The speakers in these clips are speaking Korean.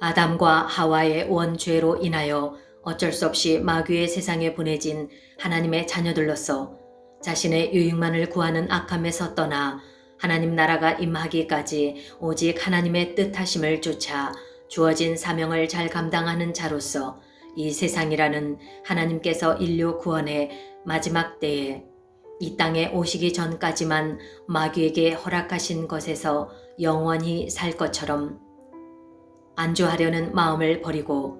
아담과 하와의 원죄로 인하여 어쩔 수 없이 마귀의 세상에 보내진 하나님의 자녀들로서 자신의 유익만을 구하는 악함에서 떠나 하나님 나라가 임하기까지 오직 하나님의 뜻하심을 쫓아 주어진 사명을 잘 감당하는 자로서 이 세상이라는 하나님께서 인류 구원의 마지막 때에 이 땅에 오시기 전까지만 마귀에게 허락하신 것에서 영원히 살 것처럼 안주하려는 마음을 버리고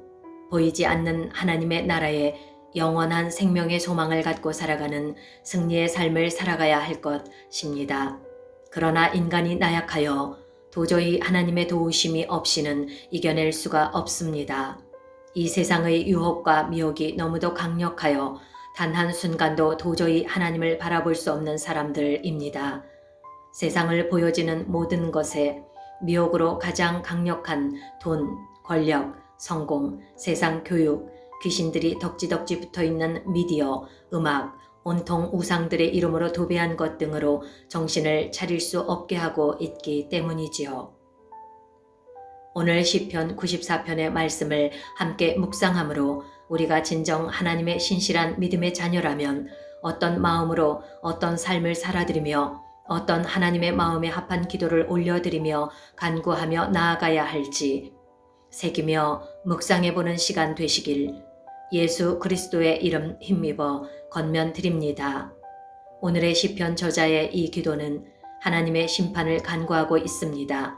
보이지 않는 하나님의 나라에 영원한 생명의 소망을 갖고 살아가는 승리의 삶을 살아가야 할 것입니다. 그러나 인간이 나약하여 도저히 하나님의 도우심이 없이는 이겨낼 수가 없습니다. 이 세상의 유혹과 미혹이 너무도 강력하여 단 한순간도 도저히 하나님을 바라볼 수 없는 사람들입니다. 세상을 보여지는 모든 것에 미혹으로 가장 강력한 돈, 권력, 성공, 세상 교육, 귀신들이 덕지덕지 붙어있는 미디어, 음악, 온통 우상들의 이름으로 도배한 것 등으로 정신을 차릴 수 없게 하고 있기 때문이지요. 오늘 시편 94편의 말씀을 함께 묵상함으로 우리가 진정 하나님의 신실한 믿음의 자녀라면 어떤 마음으로 어떤 삶을 살아드리며 어떤 하나님의 마음에 합한 기도를 올려드리며 간구하며 나아가야 할지 새기며 묵상해보는 시간 되시길 예수 그리스도의 이름 힘입어 건면드립니다. 오늘의 시편 저자의 이 기도는 하나님의 심판을 간구하고 있습니다.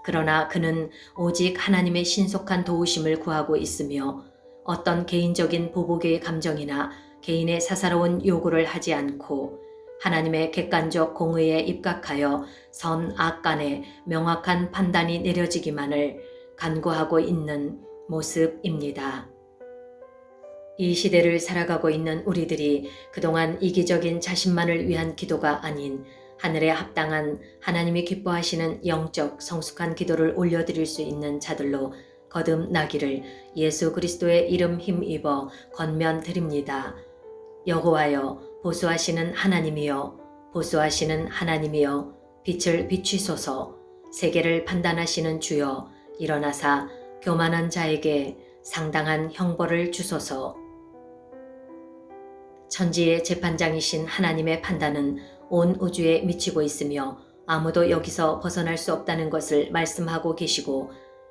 그러나 그는 오직 하나님의 신속한 도우심을 구하고 있으며 어떤 개인적인 보복의 감정이나 개인의 사사로운 요구를 하지 않고 하나님의 객관적 공의에 입각하여 선, 악 간의 명확한 판단이 내려지기만을 간구하고 있는 모습입니다. 이 시대를 살아가고 있는 우리들이 그동안 이기적인 자신만을 위한 기도가 아닌 하늘에 합당한 하나님이 기뻐하시는 영적 성숙한 기도를 올려드릴 수 있는 자들로 거듭나기를 예수 그리스도의 이름 힘입어 건면드립니다. 여호와여 보수하시는 하나님이여 보수하시는 하나님이여 빛을 비추소서. 세계를 판단하시는 주여 일어나사 교만한 자에게 상당한 형벌을 주소서. 천지의 재판장이신 하나님의 판단은 온 우주에 미치고 있으며 아무도 여기서 벗어날 수 없다는 것을 말씀하고 계시고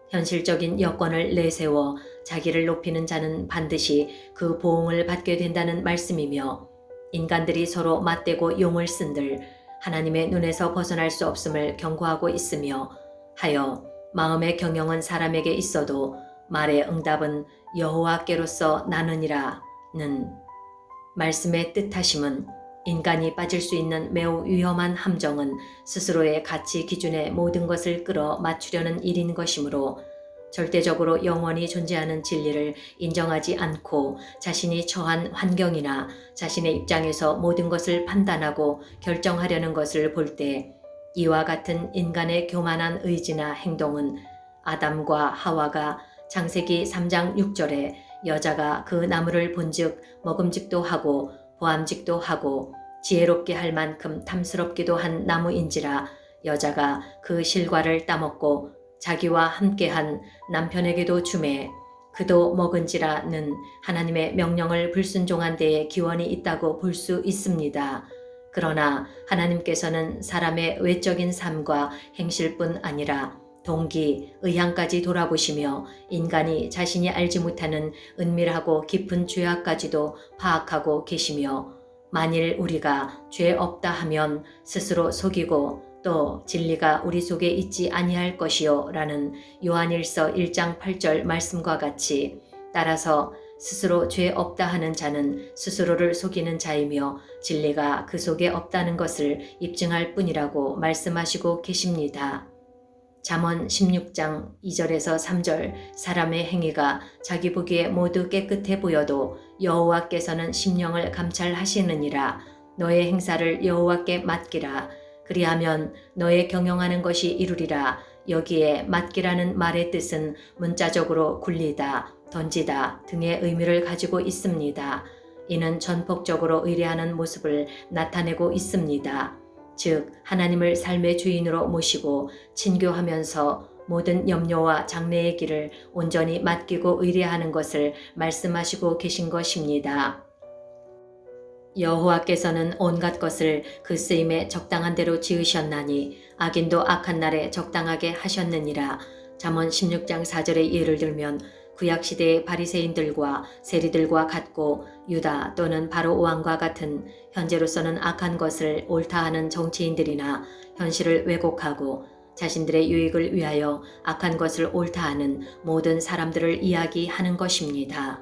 현실적인 여건을 내세워 자기를 높이는 자는 반드시 그 보응을 받게 된다는 말씀이며 인간들이 서로 맞대고 용을 쓴들 하나님의 눈에서 벗어날 수 없음을 경고하고 있으며 하여 마음의 경영은 사람에게 있어도 말의 응답은 여호와께로서 나느니라는 말씀의 뜻하심은 인간이 빠질 수 있는 매우 위험한 함정은 스스로의 가치 기준에 모든 것을 끌어 맞추려는 일인 것이므로 절대적으로 영원히 존재하는 진리를 인정하지 않고 자신이 처한 환경이나 자신의 입장에서 모든 것을 판단하고 결정하려는 것을 볼 때 이와 같은 인간의 교만한 의지나 행동은 아담과 하와가 창세기 3장 6절에 여자가 그 나무를 본즉 먹음직도 하고 보암직도 하고 지혜롭게 할 만큼 탐스럽기도 한 나무인지라 여자가 그 실과를 따먹고 자기와 함께한 남편에게도 주매 그도 먹은지라는 하나님의 명령을 불순종한 데에 기원이 있다고 볼 수 있습니다. 그러나 하나님께서는 사람의 외적인 삶과 행실뿐 아니라 동기, 의향까지 돌아보시며 인간이 자신이 알지 못하는 은밀하고 깊은 죄악까지도 파악하고 계시며 만일 우리가 죄 없다 하면 스스로 속이고 또 진리가 우리 속에 있지 아니할 것이요 라는 요한일서 1장 8절 말씀과 같이 따라서 스스로 죄 없다 하는 자는 스스로를 속이는 자이며 진리가 그 속에 없다는 것을 입증할 뿐이라고 말씀하시고 계십니다. 잠언 16장 2절에서 3절 사람의 행위가 자기 보기에 모두 깨끗해 보여도 여호와께서는 심령을 감찰하시느니라. 너의 행사를 여호와께 맡기라. 그리하면 너의 경영하는 것이 이루리라. 여기에 맡기라는 말의 뜻은 문자적으로 굴리다, 던지다 등의 의미를 가지고 있습니다. 이는 전폭적으로 의뢰하는 모습을 나타내고 있습니다. 즉 하나님을 삶의 주인으로 모시고 친교하면서 모든 염려와 장래의 길을 온전히 맡기고 의뢰하는 것을 말씀하시고 계신 것입니다. 여호와께서는 온갖 것을 그 쓰임에 적당한 대로 지으셨나니 악인도 악한 날에 적당하게 하셨느니라. 잠언 16장 4절의 예를 들면 구약시대의 바리새인들과 세리들과 같고 유다 또는 바로 왕과 같은 현재로서는 악한 것을 옳다하는 정치인들이나 현실을 왜곡하고 자신들의 유익을 위하여 악한 것을 옳다하는 모든 사람들을 이야기하는 것입니다.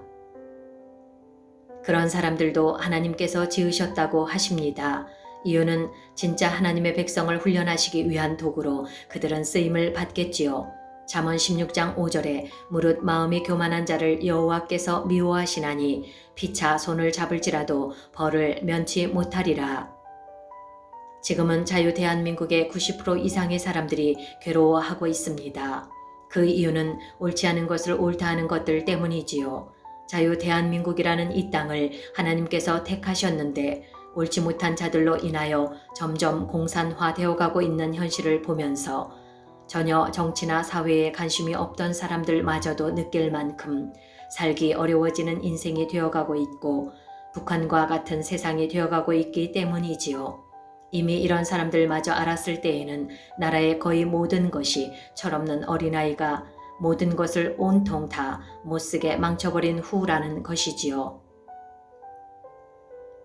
그런 사람들도 하나님께서 지으셨다고 하십니다. 이유는 진짜 하나님의 백성을 훈련하시기 위한 도구로 그들은 쓰임을 받겠지요. 잠언 16장 5절에 무릇 마음이 교만한 자를 여호와께서 미워하시나니 피차 손을 잡을지라도 벌을 면치 못하리라. 지금은 자유 대한민국의 90% 이상의 사람들이 괴로워하고 있습니다. 그 이유는 옳지 않은 것을 옳다하는 것들 때문이지요. 자유 대한민국이라는 이 땅을 하나님께서 택하셨는데 옳지 못한 자들로 인하여 점점 공산화되어 가고 있는 현실을 보면서 전혀 정치나 사회에 관심이 없던 사람들마저도 느낄 만큼 살기 어려워지는 인생이 되어가고 있고 북한과 같은 세상이 되어가고 있기 때문이지요. 이미 이런 사람들마저 알았을 때에는 나라의 거의 모든 것이 철없는 어린아이가 모든 것을 온통 다 못쓰게 망쳐버린 후라는 것이지요.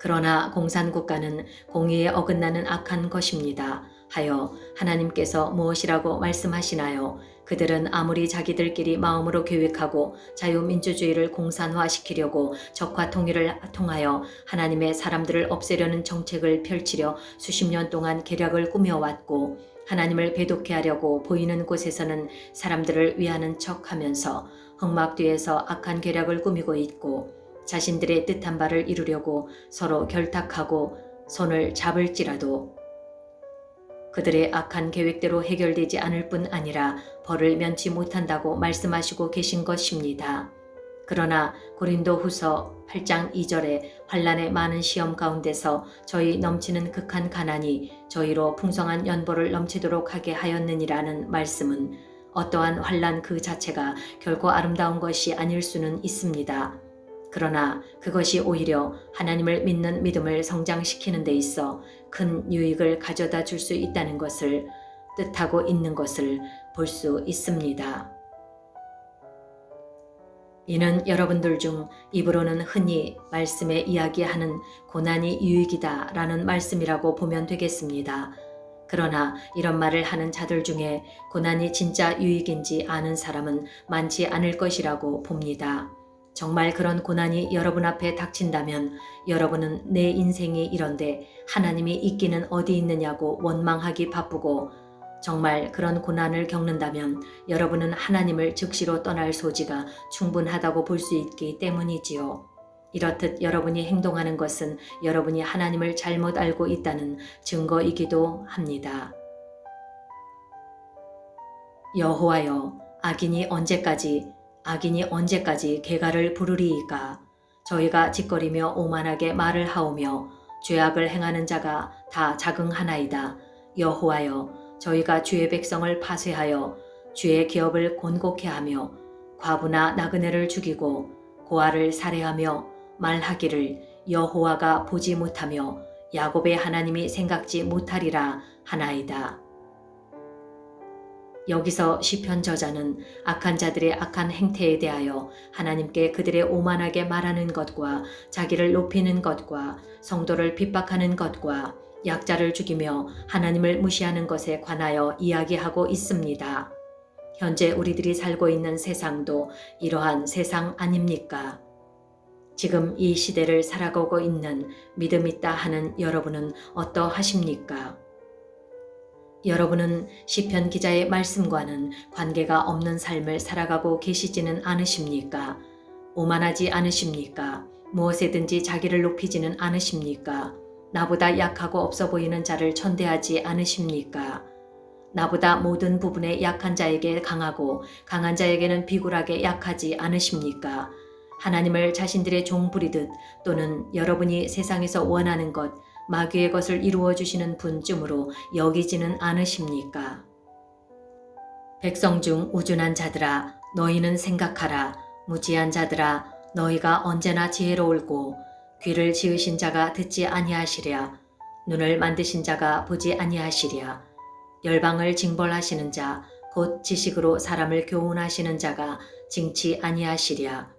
그러나 공산국가는 공의에 어긋나는 악한 것입니다. 하여 하나님께서 무엇이라고 말씀하시나요? 그들은 아무리 자기들끼리 마음으로 계획하고 자유민주주의를 공산화시키려고 적화 통일을 통하여 하나님의 사람들을 없애려는 정책을 펼치려 수십 년 동안 계략을 꾸며왔고 하나님을 배독해 하려고 보이는 곳에서는 사람들을 위하는 척하면서 흑막 뒤에서 악한 계략을 꾸미고 있고 자신들의 뜻한 바를 이루려고 서로 결탁하고 손을 잡을지라도 그들의 악한 계획대로 해결되지 않을 뿐 아니라 벌을 면치 못한다고 말씀하시고 계신 것입니다. 그러나 고린도 후서 8장 2절에 환난의 많은 시험 가운데서 저희 넘치는 극한 가난이 저희로 풍성한 연보를 넘치도록 하게 하였느니라는 말씀은 어떠한 환난 그 자체가 결코 아름다운 것이 아닐 수는 있습니다. 그러나 그것이 오히려 하나님을 믿는 믿음을 성장시키는 데 있어 큰 유익을 가져다 줄 수 있다는 것을 뜻하고 있는 것을 볼 수 있습니다. 이는 여러분들 중 입으로는 흔히 말씀에 이야기하는 고난이 유익이다 라는 말씀이라고 보면 되겠습니다. 그러나 이런 말을 하는 자들 중에 고난이 진짜 유익인지 아는 사람은 많지 않을 것이라고 봅니다. 정말 그런 고난이 여러분 앞에 닥친다면 여러분은 내 인생이 이런데 하나님이 있기는 어디 있느냐고 원망하기 바쁘고 정말 그런 고난을 겪는다면 여러분은 하나님을 즉시로 떠날 소지가 충분하다고 볼 수 있기 때문이지요. 이렇듯 여러분이 행동하는 것은 여러분이 하나님을 잘못 알고 있다는 증거이기도 합니다. 여호와여, 악인이 언제까지 개가를 부르리이까? 저희가 짓거리며 오만하게 말을 하오며 죄악을 행하는 자가 다 자긍하나이다. 여호와여, 저희가 주의 백성을 파쇄하여 주의 기업을 곤곡해 하며 과부나 나그네를 죽이고 고아를 살해하며 말하기를 여호와가 보지 못하며 야곱의 하나님이 생각지 못하리라 하나이다. 여기서 시편 저자는 악한 자들의 악한 행태에 대하여 하나님께 그들의 오만하게 말하는 것과 자기를 높이는 것과 성도를 핍박하는 것과 약자를 죽이며 하나님을 무시하는 것에 관하여 이야기하고 있습니다. 현재 우리들이 살고 있는 세상도 이러한 세상 아닙니까? 지금 이 시대를 살아가고 있는 믿음 있다 하는 여러분은 어떠하십니까? 여러분은 시편 기자의 말씀과는 관계가 없는 삶을 살아가고 계시지는 않으십니까? 오만하지 않으십니까? 무엇에든지 자기를 높이지는 않으십니까? 나보다 약하고 없어 보이는 자를 천대하지 않으십니까? 나보다 모든 부분에 약한 자에게 강하고 강한 자에게는 비굴하게 약하지 않으십니까? 하나님을 자신들의 종 부리듯 또는 여러분이 세상에서 원하는 것, 마귀의 것을 이루어 주시는 분쯤으로 여기지는 않으십니까? 백성 중 우둔한 자들아 너희는 생각하라. 무지한 자들아 너희가 언제나 지혜로울고 귀를 지으신 자가 듣지 아니하시랴. 눈을 만드신 자가 보지 아니하시랴. 열방을 징벌하시는 자 곧 지식으로 사람을 교훈하시는 자가 징치 아니하시랴.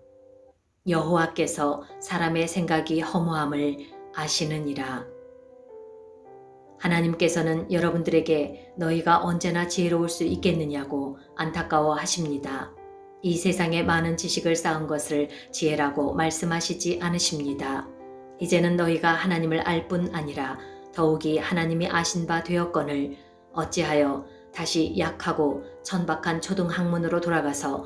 여호와께서 사람의 생각이 허무함을 아시느니라. 하나님께서는 여러분들에게 너희가 언제나 지혜로울 수 있겠느냐고 안타까워 하십니다. 이 세상에 많은 지식을 쌓은 것을 지혜라고 말씀하시지 않으십니다. 이제는 너희가 하나님을 알 뿐 아니라 더욱이 하나님이 아신 바 되었거늘 어찌하여 다시 약하고 천박한 초등학문으로 돌아가서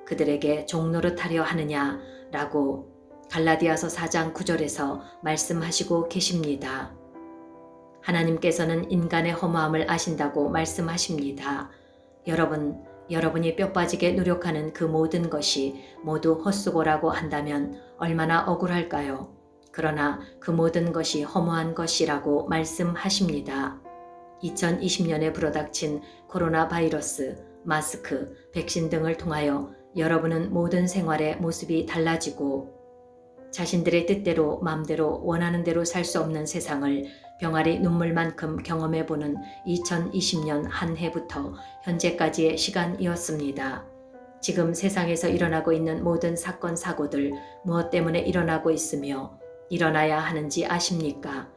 그들에게 종노릇하려 하느냐라고 갈라디아서 4장 9절에서 말씀하시고 계십니다. 하나님께서는 인간의 허무함을 아신다고 말씀하십니다. 여러분이 뼈빠지게 노력하는 그 모든 것이 모두 헛수고라고 한다면 얼마나 억울할까요? 그러나 그 모든 것이 허무한 것이라고 말씀하십니다. 2020년에 불어닥친 코로나 바이러스, 마스크, 백신 등을 통하여 여러분은 모든 생활의 모습이 달라지고 자신들의 뜻대로 마음대로 원하는 대로 살 수 없는 세상을 병아리 눈물만큼 경험해보는 2020년 한 해부터 현재까지의 시간이었습니다. 지금 세상에서 일어나고 있는 모든 사건 사고들 무엇 때문에 일어나고 있으며 일어나야 하는지 아십니까?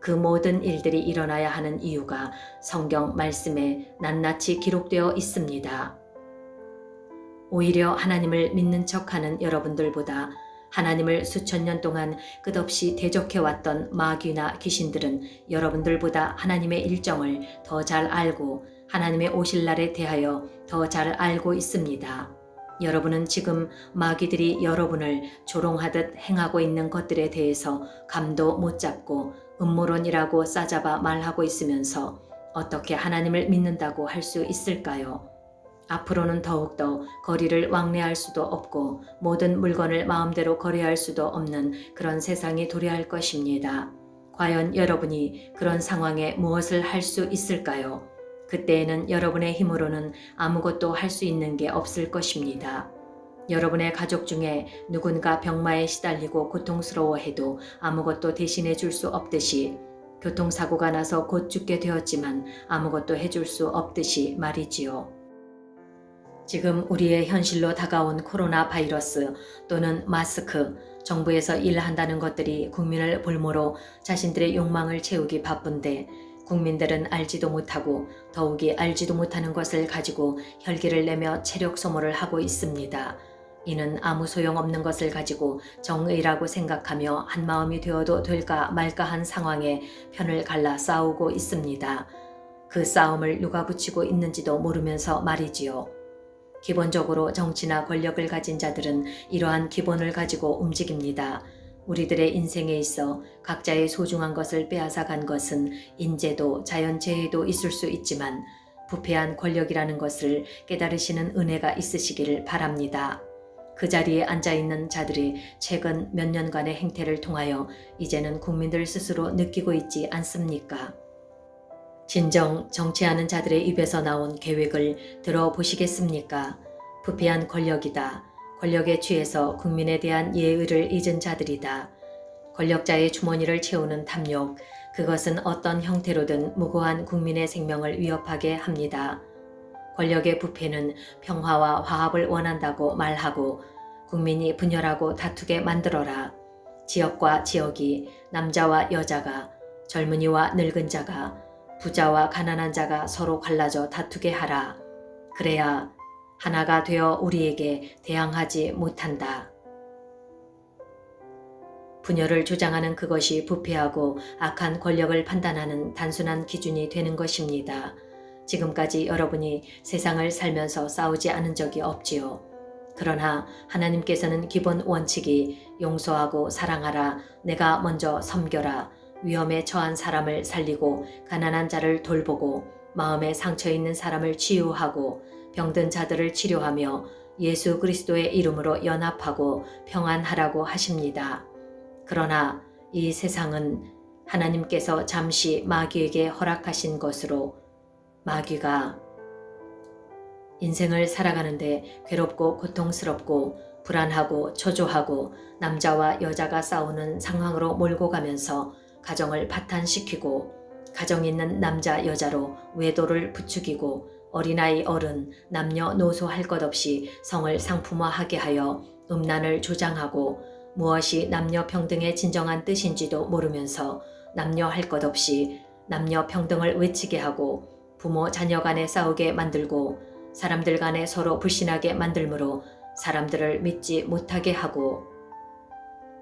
그 모든 일들이 일어나야 하는 이유가 성경 말씀에 낱낱이 기록되어 있습니다. 오히려 하나님을 믿는 척하는 여러분들보다 하나님을 수천 년 동안 끝없이 대적해왔던 마귀나 귀신들은 여러분들보다 하나님의 일정을 더 잘 알고 하나님의 오실 날에 대하여 더 잘 알고 있습니다. 여러분은 지금 마귀들이 여러분을 조롱하듯 행하고 있는 것들에 대해서 감도 못 잡고 음모론이라고 싸잡아 말하고 있으면서 어떻게 하나님을 믿는다고 할 수 있을까요? 앞으로는 더욱더 거리를 왕래할 수도 없고 모든 물건을 마음대로 거래할 수도 없는 그런 세상이 도래할 것입니다. 과연 여러분이 그런 상황에 무엇을 할 수 있을까요? 그때에는 여러분의 힘으로는 아무것도 할 수 있는 게 없을 것입니다. 여러분의 가족 중에 누군가 병마에 시달리고 고통스러워해도 아무것도 대신해 줄 수 없듯이 교통사고가 나서 곧 죽게 되었지만 아무것도 해줄 수 없듯이 말이지요. 지금 우리의 현실로 다가온 코로나 바이러스 또는 마스크, 정부에서 일한다는 것들이 국민을 볼모로 자신들의 욕망을 채우기 바쁜데 국민들은 알지도 못하고 더욱이 알지도 못하는 것을 가지고 혈기를 내며 체력 소모를 하고 있습니다. 이는 아무 소용없는 것을 가지고 정의라고 생각하며 한마음이 되어도 될까 말까 한 상황에 편을 갈라 싸우고 있습니다. 그 싸움을 누가 붙이고 있는지도 모르면서 말이지요. 기본적으로 정치나 권력을 가진 자들은 이러한 기본을 가지고 움직입니다. 우리들의 인생에 있어 각자의 소중한 것을 빼앗아 간 것은 인재도 자연재해도 있을 수 있지만 부패한 권력이라는 것을 깨달으시는 은혜가 있으시기를 바랍니다. 그 자리에 앉아있는 자들이 최근 몇 년간의 행태를 통하여 이제는 국민들 스스로 느끼고 있지 않습니까? 진정 정치하는 자들의 입에서 나온 계획을 들어보시겠습니까? 부패한 권력이다. 권력에 취해서 국민에 대한 예의를 잊은 자들이다. 권력자의 주머니를 채우는 탐욕, 그것은 어떤 형태로든 무고한 국민의 생명을 위협하게 합니다. 권력의 부패는 평화와 화합을 원한다고 말하고 국민이 분열하고 다투게 만들어라. 지역과 지역이, 남자와 여자가, 젊은이와 늙은 자가, 부자와 가난한 자가 서로 갈라져 다투게 하라. 그래야 하나가 되어 우리에게 대항하지 못한다. 분열을 주장하는 그것이 부패하고 악한 권력을 판단하는 단순한 기준이 되는 것입니다. 지금까지 여러분이 세상을 살면서 싸우지 않은 적이 없지요. 그러나 하나님께서는 기본 원칙이 용서하고 사랑하라, 내가 먼저 섬겨라, 위험에 처한 사람을 살리고 가난한 자를 돌보고 마음에 상처 있는 사람을 치유하고 병든 자들을 치료하며 예수 그리스도의 이름으로 연합하고 평안하라고 하십니다. 그러나 이 세상은 하나님께서 잠시 마귀에게 허락하신 것으로 마귀가 인생을 살아가는데 괴롭고 고통스럽고 불안하고 초조하고 남자와 여자가 싸우는 상황으로 몰고 가면서 가정을 파탄시키고 가정 있는 남자 여자로 외도를 부추기고 어린아이 어른 남녀노소 할 것 없이 성을 상품화하게 하여 음란을 조장하고 무엇이 남녀 평등의 진정한 뜻인지도 모르면서 남녀 할 것 없이 남녀 평등을 외치게 하고 부모 자녀 간에 싸우게 만들고 사람들 간에 서로 불신하게 만들므로 사람들을 믿지 못하게 하고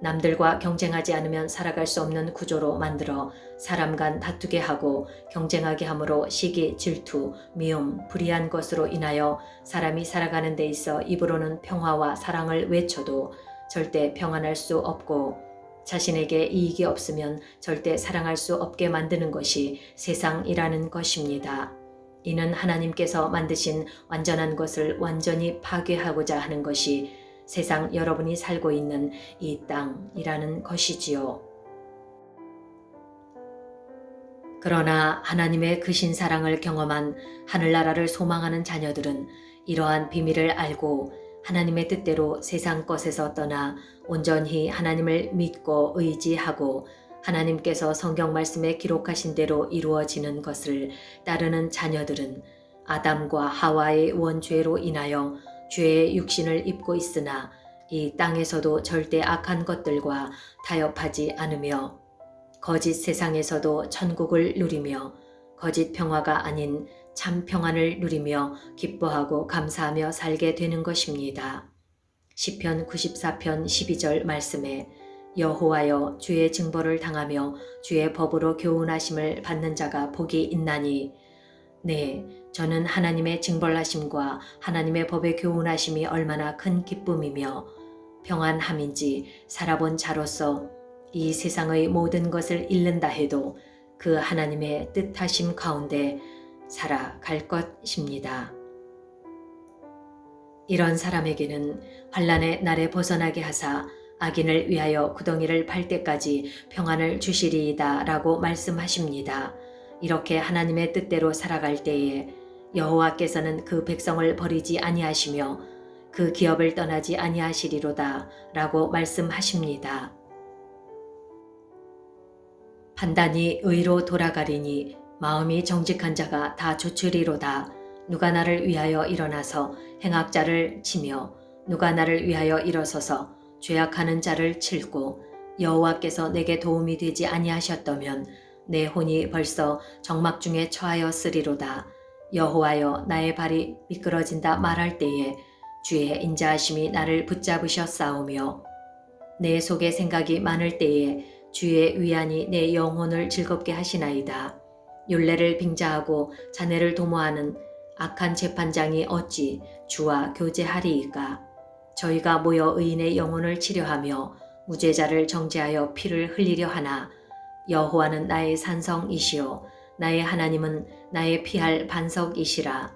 남들과 경쟁하지 않으면 살아갈 수 없는 구조로 만들어 사람 간 다투게 하고 경쟁하게 함으로 시기, 질투, 미움, 불의한 것으로 인하여 사람이 살아가는 데 있어 입으로는 평화와 사랑을 외쳐도 절대 평안할 수 없고 자신에게 이익이 없으면 절대 사랑할 수 없게 만드는 것이 세상이라는 것입니다. 이는 하나님께서 만드신 완전한 것을 완전히 파괴하고자 하는 것이 세상 여러분이 살고 있는 이 땅이라는 것이지요. 그러나 하나님의 크신 사랑을 경험한 하늘나라를 소망하는 자녀들은 이러한 비밀을 알고 하나님의 뜻대로 세상 것에서 떠나 온전히 하나님을 믿고 의지하고 하나님께서 성경 말씀에 기록하신 대로 이루어지는 것을 따르는 자녀들은 아담과 하와의 원죄로 인하여 죄의 육신을 입고 있으나 이 땅에서도 절대 악한 것들과 타협하지 않으며 거짓 세상에서도 천국을 누리며 거짓 평화가 아닌 참 평안을 누리며 기뻐하고 감사하며 살게 되는 것입니다. 시편 94편 12절 말씀에 여호와여 주의 징벌을 당하며 주의 법으로 교훈하심을 받는 자가 복이 있나니 네, 저는 하나님의 징벌하심과 하나님의 법의 교훈하심이 얼마나 큰 기쁨이며 평안함인지 살아본 자로서 이 세상의 모든 것을 잃는다 해도 그 하나님의 뜻하심 가운데 살아갈 것입니다. 이런 사람에게는 환난의 날에 벗어나게 하사 악인을 위하여 구덩이를 팔 때까지 평안을 주시리이다 라고 말씀하십니다. 이렇게 하나님의 뜻대로 살아갈 때에 여호와께서는 그 백성을 버리지 아니하시며 그 기업을 떠나지 아니하시리로다 라고 말씀하십니다. 판단이 의로 돌아가리니 마음이 정직한 자가 다 조추리로다. 누가 나를 위하여 일어나서 행악자를 치며 누가 나를 위하여 일어서서 죄악하는 자를 칠고 여호와께서 내게 도움이 되지 아니하셨다면 내 혼이 벌써 정막 중에 처하였으리로다. 여호와여 나의 발이 미끄러진다 말할 때에 주의 인자하심이 나를 붙잡으셨사오며 내 속에 생각이 많을 때에 주의 위안이 내 영혼을 즐겁게 하시나이다. 율례를 빙자하고 자네를 도모하는 악한 재판장이 어찌 주와 교제하리이까. 저희가 모여 의인의 영혼을 치려하며 무죄자를 정죄하여 피를 흘리려 하나 여호와는 나의 산성이시요 나의 하나님은 나의 피할 반석이시라.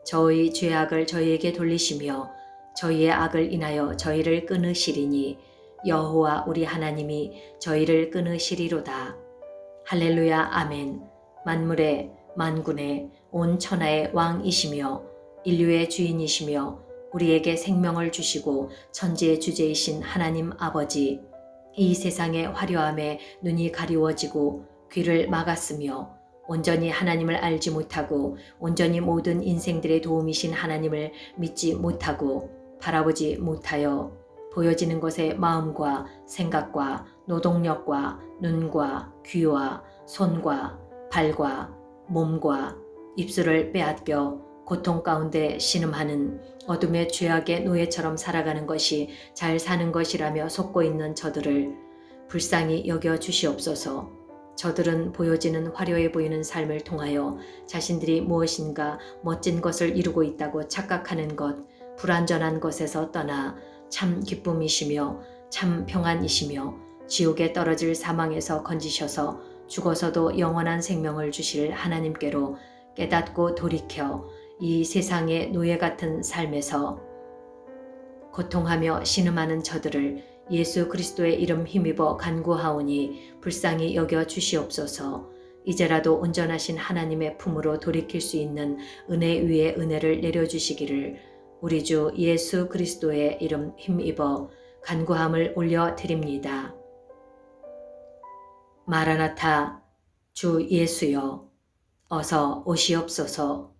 저의 죄악을 저희에게 돌리시며 저희의 악을 인하여 저희를 끊으시리니 여호와 우리 하나님이 저희를 끊으시리로다. 할렐루야 아멘. 만물의 만군의 온 천하의 왕이시며 인류의 주인이시며 우리에게 생명을 주시고 천지의 주제이신 하나님 아버지, 이 세상의 화려함에 눈이 가리워지고 귀를 막았으며 온전히 하나님을 알지 못하고 온전히 모든 인생들의 도움이신 하나님을 믿지 못하고 바라보지 못하여 보여지는 것에 마음과 생각과 노동력과 눈과 귀와 손과 발과 몸과 입술을 빼앗겨 고통 가운데 신음하는 어둠의 죄악의 노예처럼 살아가는 것이 잘 사는 것이라며 속고 있는 저들을 불쌍히 여겨 주시옵소서. 저들은 보여지는 화려해 보이는 삶을 통하여 자신들이 무엇인가 멋진 것을 이루고 있다고 착각하는 것, 불완전한 것에서 떠나 참 기쁨이시며 참 평안이시며 지옥에 떨어질 사망에서 건지셔서 죽어서도 영원한 생명을 주실 하나님께로 깨닫고 돌이켜 이 세상의 노예 같은 삶에서 고통하며 신음하는 저들을 예수 그리스도의 이름 힘입어 간구하오니 불쌍히 여겨 주시옵소서. 이제라도 온전하신 하나님의 품으로 돌이킬 수 있는 은혜 위에 은혜를 내려주시기를 우리 주 예수 그리스도의 이름 힘입어 간구함을 올려드립니다. 마라나타 주 예수여 어서 오시옵소서.